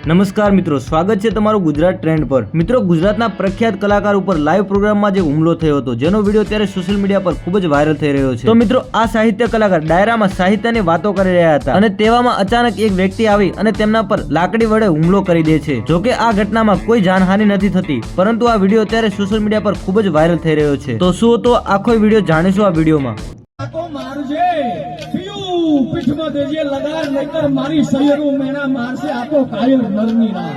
નમસ્કાર મિત્રો, સ્વાગત છે તમારું ગુજરાત ટ્રેન્ડ પર। મિત્રો, ગુજરાતના પ્રખ્યાત કલાકાર ઉપર લાઈવ પ્રોગ્રામમાં જે હુમલો થયો હતો, જેનો વિડીયો અત્યારે સોશિયલ મીડિયા પર ખૂબ જ વાયરલ થઈ રહ્યો છે। તો મિત્રો, આ સાહિત્ય કલાકાર ડાયરામાં સાહિત્યની વાતો કરી રહ્યા હતા અને તેવામાં અચાનક એક વ્યક્તિ આવી અને તેમના પર લાકડી વડે હુમલો કરી દે છે। જોકે આ ઘટનામાં કોઈ જાનહાનિ નથી થતી, પરંતુ આ વિડીયો અત્યારે સોશિયલ મીડિયા પર ખૂબ જ વાયરલ થઈ રહ્યો છે। તો શું તો આખો વિડીયો જાણીશું આ વિડીયોમાં। पीठ में देजिए लगा लेकर मारी सैयरों मेरा मार से आपको कायल नरमी ना